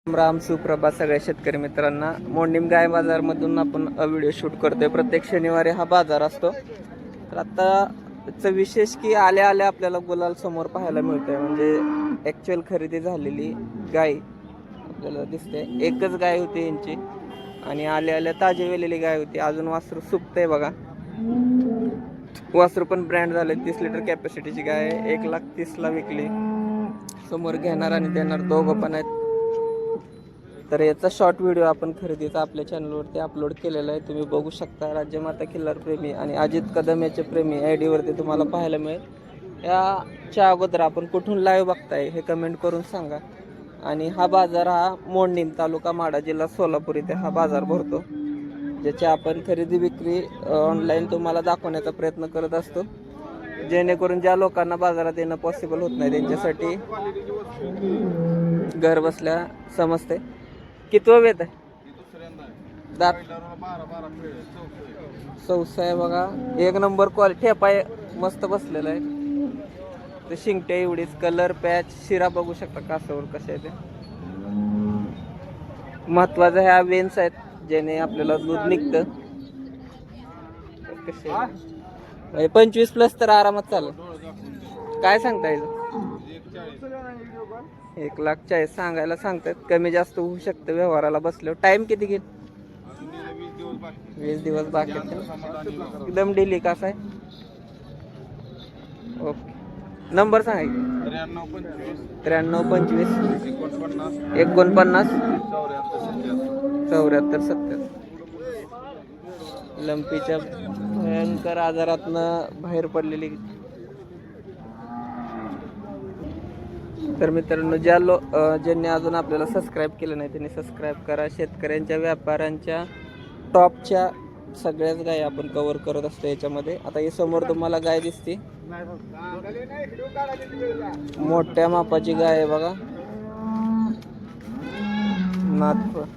राम सुप्रभात सगळ्या शेतकरी मित्रांना. मोंडीम गाय बाजार मधून आपण व्हिडिओ शूट करतोय. प्रत्येक शनिवारी हा बाजार असतो. तर आता विशेष की आल्या आल्या आपल्याला गुलाल समोर पाहायला मिळतोय. म्हणजे ऍक्च्युअल खरेदी झालेली गाय आपल्याला दिसते. एकच गाय होती यांची आणि आल्या आल्या ताजी वेलेली गाय होती. अजून वासरू सुकतंय बघा. वासरू पण ब्रँड झाले. 30 लिटर कॅपॅसिटीची गाय आहे. 1,30,000ला विकली. समोर घेणार आणि देणार दोघं पण आहेत. तर याचा शॉर्ट व्हिडिओ आपण खरेदीचा आपल्या चॅनलवरती अपलोड केलेला आहे. तुम्ही बघू शकता. राज्यमाता खिल्लार प्रेमी आणि अजित कदम याचे प्रेमी ID वरती तुम्हाला पाहायला मिळेल. याच्या अगोदर आपण कुठून लाईव्ह बघताय हे कमेंट करून सांगा. आणि हा बाजार हा मोंडीम तालुका माडा जिल्हा सोलापूर इथे हा बाजार भरतो. ज्याची आपण खरेदी विक्री ऑनलाईन तुम्हाला दाखवण्याचा प्रयत्न करत असतो. जेणेकरून ज्या लोकांना बाजारात येणं पॉसिबल होत नाही त्यांच्यासाठी घर बसल्या समजते. कितवं वेत आहे? दात चौसा आहे बघा. एक नंबर क्वालिटी. ठेपाय मस्त बसलेला आहे. ते शिंगट्या एवढीच. कलर पॅच शिरा बघू शकता कासावर कशा आहे ते. महत्वाचं ह्या वेन्स आहेत ज्याने आपल्याला दूध निघतं. कसे 25+ तर आरामात चालेल. काय सांगता येईल? 1,40,000 सांगायला सांगतात. कमी जास्त होऊ शकतं व्यवहाराला बसल्यावर. टाइम किती घेईल? 20 दिवस बाकी आहेत. एकदम डिली कसा आहे? ओके. नंबर सांगा. 9325 49 74 70. लंपीच्या भयंकर आजारातनं बाहेर पडलेली. तर मित्रांनो ज्यांनी अजून आपल्याला सबस्क्राईब केलं नाही त्यांनी सबस्क्राईब करा. शेतकऱ्यांच्या व्यापाऱ्यांच्या टॉपच्या सगळ्याच गाय आपण कव्हर करत असतो याच्यामध्ये. आता ही समोर तुम्हाला गाय दिसते. मोठ्या मापाची गाय आहे बघा.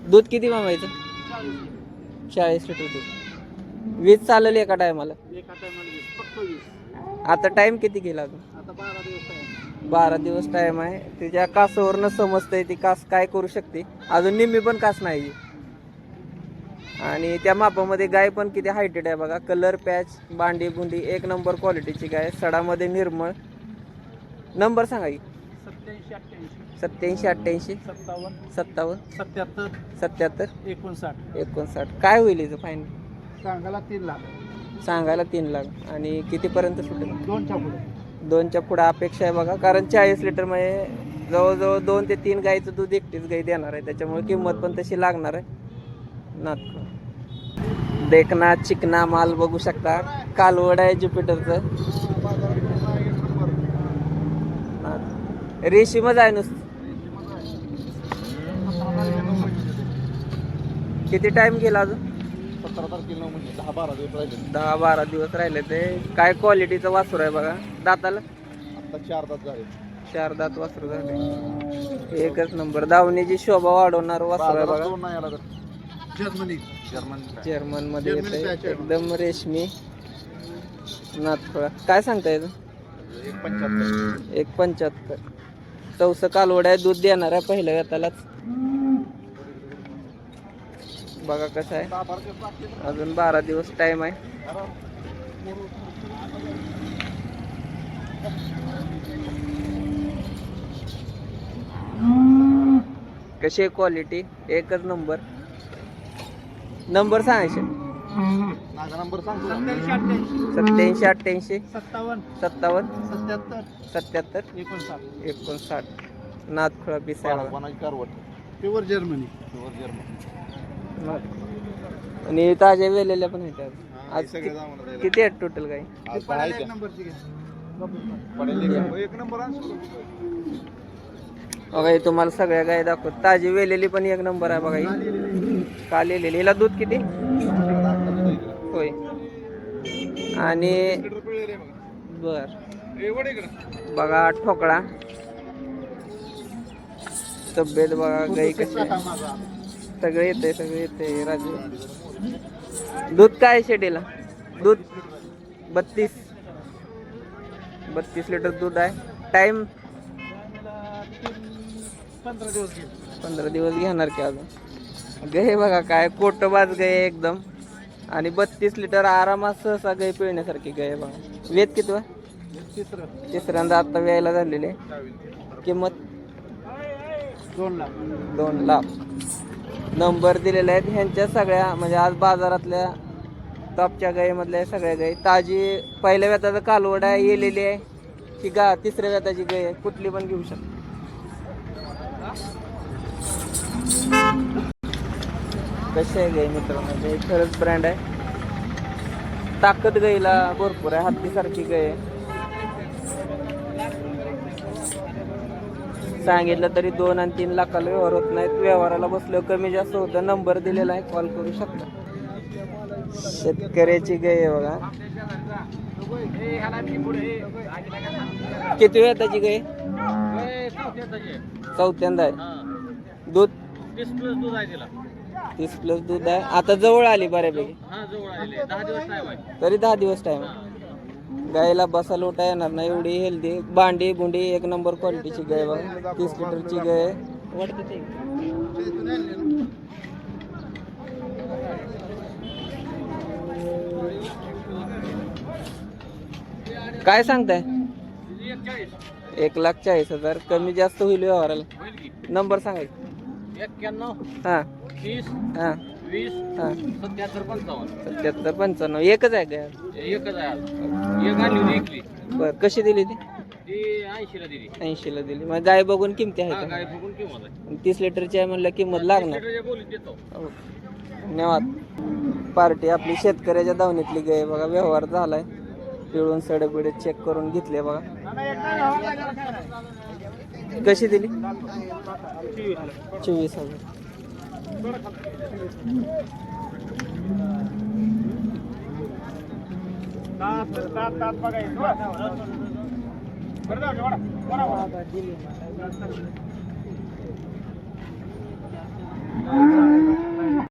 दूध किती मामायचं? 40 लिटर दूध. 20 चालेल एका टायमाला. आता टाइम किती गेला अजून? 12 दिवस टाइम आहे. तिच्या कासावरनं समजतंय ती कास काय करू शकते. अजून निम्मी पण कास नाही. आणि त्या मापामध्ये गाय पण किती हायटेड आहे बघा. कलर पॅच बांडी बुंडी एक नंबर क्वालिटीची गाय. सडामध्ये निर्मळ. नंबर सांगा की. 87 88 57 77 77 59. काय होईल हिचं फाईन? सांगायला 3 लाख. सांगायला 3 लाख. आणि कितीपर्यंत सुटेल? 2च्या पुढे. 2च्या पुढे अपेक्षा आहे बघा. कारण 40 लिटर मध्ये जवळजवळ 2 ते 3 गायचं दूध एकटीच गाय देणार आहे. त्याच्यामुळे किंमत पण तशी लागणार आहे. देखना चिकना माल बघू शकता. कालवड आहे ज्युपिटरचं. रेशीमच आहे नुसतं. किती टाइम गेला अजून? 17 तारखेला म्हणजे 10-12 दिवस राहिले. 10-12 दिवस राहिले. ते काय क्वालिटीचं वासरू आहे बघा. दाताला आता 4 दात झाले. 4 दात वासरू झाले. एकच नंबर. दावणीची शोभा वाढवणार वासरू आहे बघा. जर्मन मध्ये येते. एकदम रेशमी नाथफळा. काय सांगता येतं? 175. चौसा कालवड आहे. दूध देणार आहे पहिल्या व्यतालाच. बघा कसं आहे. अजून 12 दिवस टाइम आहे. कशी आहे क्वालिटी? एकच नंबर. नंबर सांगायचे. नंबर सांग. 87 88 57 57 77 77 59. नाथखोळा पिसाळा. Pure Germany. आणि ताज्या वेलेल्या पण आहेत. आज किती आहेत टोटल गाई? बघा तुम्हाला सगळ्या गाय दाखवत. ताजी वेलेली पण एक नंबर आहे बघा. ही काल लिहिलेली. हिला दूध किती? होय. आणि बर बघा ठोकळा. तब्येत बघा. गाई कशी सगळे येते राजू. दूध काय शेडीला? दूध 32 लिटर दूध आहे. टाइम 15 दिवस गेले. 15 दिवस घेणार की अजून. गाय बघा काय कोटबाज गाय एकदम. आणि 32 लिटर आरामात सहसा गाय पिळण्यासारखी गाय बघा. वेद किती वा? तिसऱ्यांदा आता व्यायला झालेले. किंमत 2 लाख. नंबर दिलेले आहेत ह्यांच्या सगळ्या, म्हणजे आज बाजारातल्या टॉपच्या गायीमधल्या सगळ्या गायी. ताजी पहिल्या व्याताचं कालवड आहे, येलेली आहे की तिसऱ्या व्याताची गाय आहे, कुठली पण घेऊ शकता. कशी आहे गाय मित्रांनो, गाय खरंच ब्रँड आहे. ताकद गाईला भरपूर आहे, हत्तीसारखी गाय आहे. सांगितलं तरी 2 आणि 3 लाखाला व्यवहार होत नाहीत. व्यवहाराला बसलो कमी जास्त होतं. नंबर दिलेला आहे, कॉल करू शकता. शेतकऱ्याची गाय आहे बघा. किती वेळ त्याची गाय? चौथ्यांदा आहे. दूध 30 प्लस दूध आहे. आता जवळ आली बऱ्यापैकी, तरी 10 दिवस टाइम. गायला बसायला उठा येणार नाही, एवढी हेल्दी. बांडी बुंडी एक नंबर क्वालिटीची गाय बघा. 30 लिटरची गाय वाटते ते. काय सांगताय? 1,40,000. कमी जास्त होईल व्यवहाराला. नंबर सांगायचं. 91 हा 30 हा 20 हा 77 55. 77 95. एकच आहे गाय? एकच आहे. एक आली होती एकली. बर, कशी दिली ती? ती 80 ला दिली. 80 ला दिली. मग गाय बघून किमती हा, आहे का? गाय बघून किंमत आहे. 30 लिटरची आहे म्हणलं किंमत लागणार. लिटरच्या बोलीत देतो. हो. धन्यवाद. पार्टी आपली शेतकऱ्याच्या दावणीतली गाय बघा. व्यवहार झालाय. पिळून सडबिडे चेक करून घेतले बघा. कशी दिली? 24,000. बघा